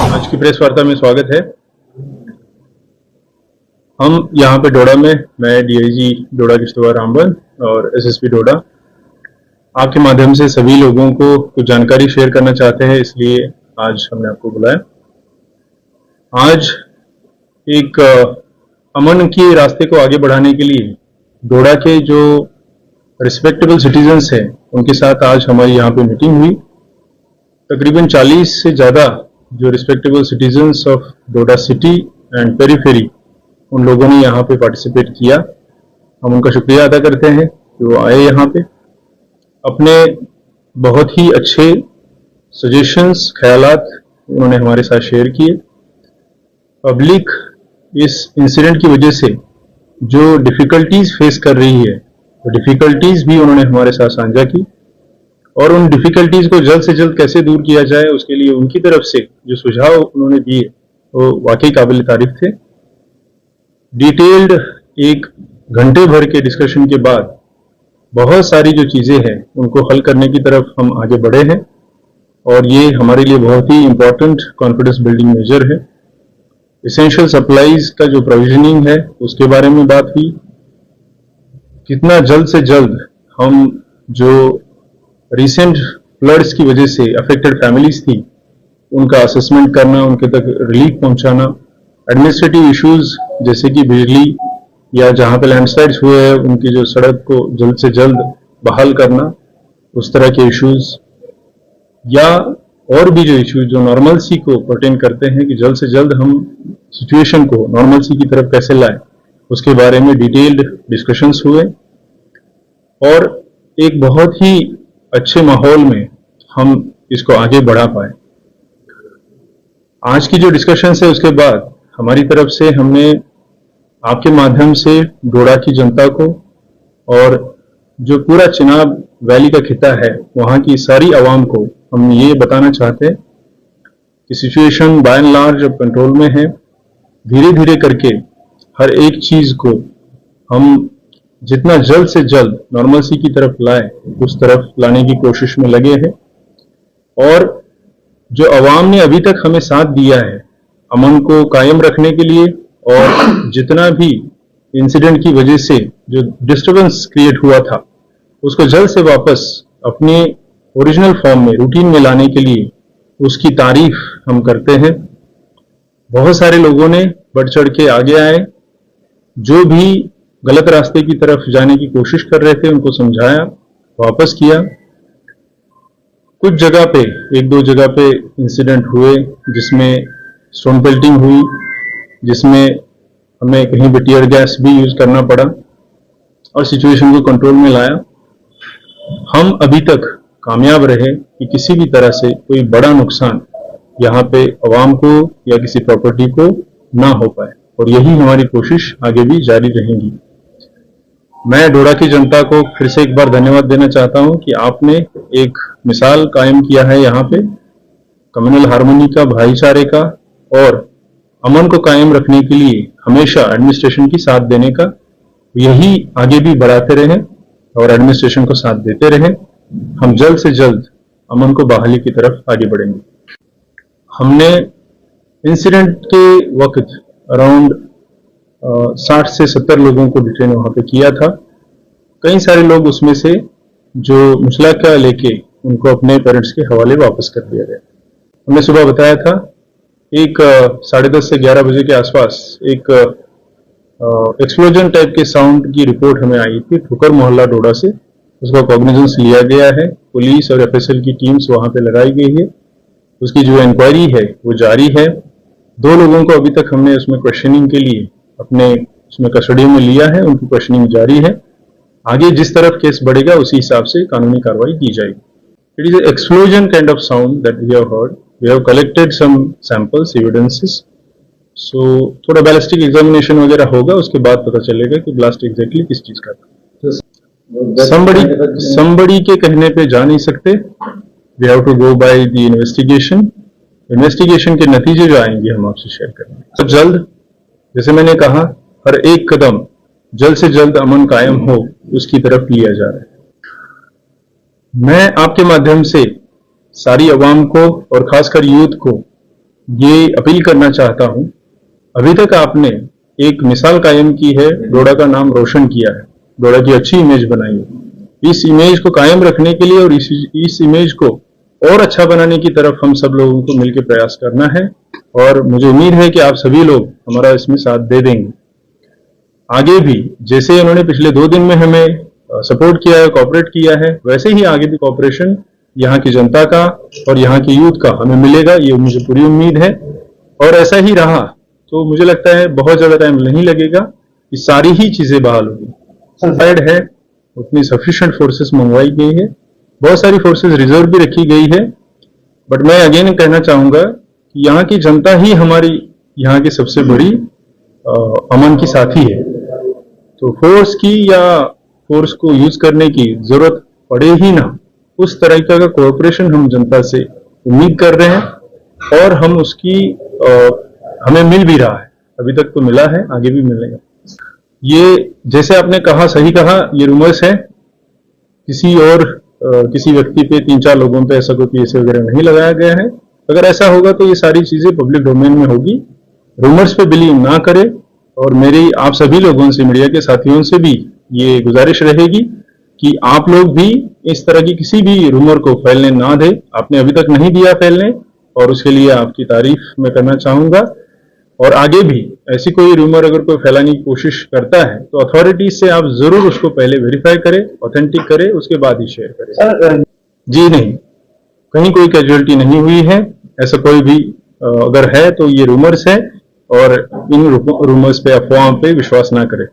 आज की प्रेस वार्ता में स्वागत है। हम यहाँ पे डोडा में, मैं डीआईजी डोडा किश्तवाड़ रामबन और एसएसपी डोडा आपके माध्यम से सभी लोगों को कुछ जानकारी शेयर करना चाहते हैं, इसलिए आज हमने आपको बुलाया। आज एक अमन के रास्ते को आगे बढ़ाने के लिए डोडा के जो रिस्पेक्टेबल सिटीजन्स हैं उनके साथ आज हमारी यहाँ पे मीटिंग हुई। तकरीबन 40 से ज़्यादा जो respectable citizens of Doda city and periphery उन लोगों ने यहाँ पे पार्टिसिपेट किया। हम उनका शुक्रिया अदा करते हैं कि वो आए यहाँ पे, अपने बहुत ही अच्छे सजेशंस, ख्यालात उन्होंने हमारे साथ शेयर किए। पब्लिक इस इंसिडेंट की वजह से जो डिफ़िकल्टीज फेस कर रही है वो डिफ़िकल्टीज भी उन्होंने हमारे साथ साझा की और उन डिफ़िकल्टीज को जल्द से जल्द कैसे दूर किया जाए उसके लिए उनकी तरफ से जो सुझाव उन्होंने दिए वो वाकई काबिल तारीफ थे। डिटेल्ड एक घंटे भर के डिस्कशन के बाद बहुत सारी जो चीज़ें हैं उनको हल करने की तरफ हम आगे बढ़े हैं और ये हमारे लिए बहुत ही इम्पोर्टेंट कॉन्फिडेंस बिल्डिंग मेजर है। एसेंशियल सप्लाईज का जो प्रोविजनिंग है उसके बारे में बात हुई। कितना जल्द से जल्द हम जो रिसेंट फ्लड्स की वजह से अफेक्टेड फैमिलीज थी उनका असेसमेंट करना, उनके तक रिलीफ पहुंचाना, एडमिनिस्ट्रेटिव इश्यूज जैसे कि बिजली या जहां पे लैंडस्लाइड्स हुए हैं उनकी जो सड़क को जल्द से जल्द बहाल करना, उस तरह के इश्यूज या और भी जो इश्यूज जो नॉर्मलसी को पर्टेन करते हैं कि जल्द से जल्द हम सिचुएशन को नॉर्मलसी की तरफ कैसे लाएं, उसके बारे में डिटेल्ड डिस्कशंस हुए और एक बहुत ही अच्छे माहौल में हम इसको आगे बढ़ा पाए। आज की जो डिस्कशंस है उसके बाद हमारी तरफ से हमने आपके माध्यम से डोडा की जनता को और जो पूरा चिनाब वैली का खिता है वहाँ की सारी आवाम को हम ये बताना चाहते हैं कि सिचुएशन बाय एंड लार्ज अब कंट्रोल में है। धीरे धीरे करके हर एक चीज को हम जितना जल्द से जल्द नॉर्मलसी की तरफ लाए उस तरफ लाने की कोशिश में लगे हैं और जो आवाम ने अभी तक हमें साथ दिया है अमन को कायम रखने के लिए और जितना भी इंसिडेंट की वजह से जो डिस्टर्बेंस क्रिएट हुआ था उसको जल्द से वापस अपने ओरिजिनल फॉर्म में, रूटीन में लाने के लिए उसकी तारीफ हम करते हैं। बहुत सारे लोगों ने बढ़ चढ़ के आगे आए, जो भी गलत रास्ते की तरफ जाने की कोशिश कर रहे थे उनको समझाया, वापस किया। कुछ जगह पे, एक दो जगह पे इंसिडेंट हुए जिसमें स्टोन पेल्टिंग हुई, जिसमें हमें कहीं पे टीयर गैस भी यूज करना पड़ा और सिचुएशन को कंट्रोल में लाया। हम अभी तक कामयाब रहे कि किसी भी तरह से कोई बड़ा नुकसान यहाँ पे आवाम को या किसी प्रॉपर्टी को ना हो पाए और यही हमारी कोशिश आगे भी जारी रहेगी। मैं डोडा की जनता को फिर से एक बार धन्यवाद देना चाहता हूं कि आपने एक मिसाल कायम किया है यहाँ पे कम्युनल हार्मनी का, भाईचारे का और अमन को कायम रखने के लिए हमेशा एडमिनिस्ट्रेशन की साथ देने का। यही आगे भी बढ़ाते रहें और एडमिनिस्ट्रेशन को साथ देते रहें। हम जल्द से जल्द अमन को बहाली की तरफ आगे बढ़ेंगे। हमने इंसिडेंट के वक्त अराउंड 60 से 70 लोगों को डिटेन वहां पे किया था। कई सारे लोग उसमें से जो मुचलका लेके उनको अपने पेरेंट्स के हवाले वापस कर दिया गया। हमने सुबह बताया था एक 10:30 से 11 बजे के आसपास एक एक्सप्लोजन टाइप के साउंड की रिपोर्ट हमें आई थी ठुकर मोहल्ला डोडा से। उसका कॉग्निजेंस लिया गया है, पुलिस और एफएसएल की टीम्स वहां पे लगाई गई है। उसकी जो इंक्वायरी है वो जारी है। 2 लोगों को अभी तक हमने उसमें क्वेश्चनिंग के लिए अपने उसमें कस्टडी में लिया है, उनकी क्वेश्चनिंग जारी है। आगे जिस तरफ केस बढ़ेगा उसी हिसाब से कानूनी कार्रवाई की जाएगी। It is an explosion kind of sound that we have heard. We have collected some samples, evidences. So थोड़ा बैलिस्टिक एग्जामिनेशन वगैरह होगा, उसके बाद पता चलेगा कि ब्लास्ट एग्जैक्टली किस चीज का था। somebody के कहने पे जा नहीं सकते। We have to go by the investigation के नतीजे जो आएंगे हम आपसे शेयर करेंगे। तो जल्द, जैसे मैंने कहा, हर एक कदम जल्द से जल्द अमन कायम हो उसकी तरफ लिया जा रहा है। मैं आपके माध्यम से सारी अवाम को और खासकर यूथ को ये अपील करना चाहता हूं, अभी तक आपने एक मिसाल कायम की है, डोडा का नाम रोशन किया है, डोडा की अच्छी इमेज बनाई है। इस इमेज को कायम रखने के लिए और इस इमेज को और अच्छा बनाने की तरफ हम सब लोगों को मिलकर प्रयास करना है और मुझे उम्मीद है कि आप सभी लोग हमारा इसमें साथ दे देंगे। आगे भी जैसे उन्होंने पिछले 2 दिन में हमें सपोर्ट किया है, कोऑपरेट किया है, वैसे ही आगे भी कोऑपरेशन यहाँ की जनता का और यहाँ की यूथ का हमें मिलेगा, ये मुझे पूरी उम्मीद है। और ऐसा ही रहा तो मुझे लगता है बहुत ज्यादा टाइम नहीं लगेगा, ये सारी ही चीजें बहाल होगी। साइड है उतनी सफिशिएंट फोर्सेस मंगवाई गई है, बहुत सारी फोर्सेस रिजर्व भी रखी गई है, बट मैं अगेन कहना चाहूंगा कि यहाँ की जनता ही हमारी यहाँ की सबसे बड़ी अमन की साथी है। तो फोर्स की या फोर्स को यूज करने की जरूरत पड़े ही ना, उस तरीके का कोऑपरेशन हम जनता से उम्मीद कर रहे हैं और हम उसकी हमें मिल भी रहा है, अभी तक तो मिला है, आगे भी मिलेगा। ये जैसे आपने कहा, सही कहा, ये रूमर्स है, किसी व्यक्ति पे 3-4 लोगों पे ऐसा कोई पीएस वगैरह नहीं लगाया गया है। अगर ऐसा होगा तो ये सारी चीजें पब्लिक डोमेन में होगी, रूमर्स पे बिलीव ना करें। और मेरी आप सभी लोगों से, मीडिया के साथियों से भी ये गुजारिश रहेगी कि आप लोग भी इस तरह की किसी भी रूमर को फैलने ना दें। आपने अभी तक नहीं दिया फैलने और उसके लिए आपकी तारीफ मैं करना चाहूंगा। और आगे भी ऐसी कोई रूमर अगर कोई फैलाने की कोशिश करता है तो अथॉरिटीज से आप जरूर उसको पहले वेरीफाई करें, ऑथेंटिक करें, उसके बाद ही शेयर करें। जी नहीं, कहीं कोई कैजुअलिटी नहीं हुई है, ऐसा कोई भी अगर है तो ये रूमर्स है और इन रूमर्स पे, अफवाहों पे विश्वास ना करें।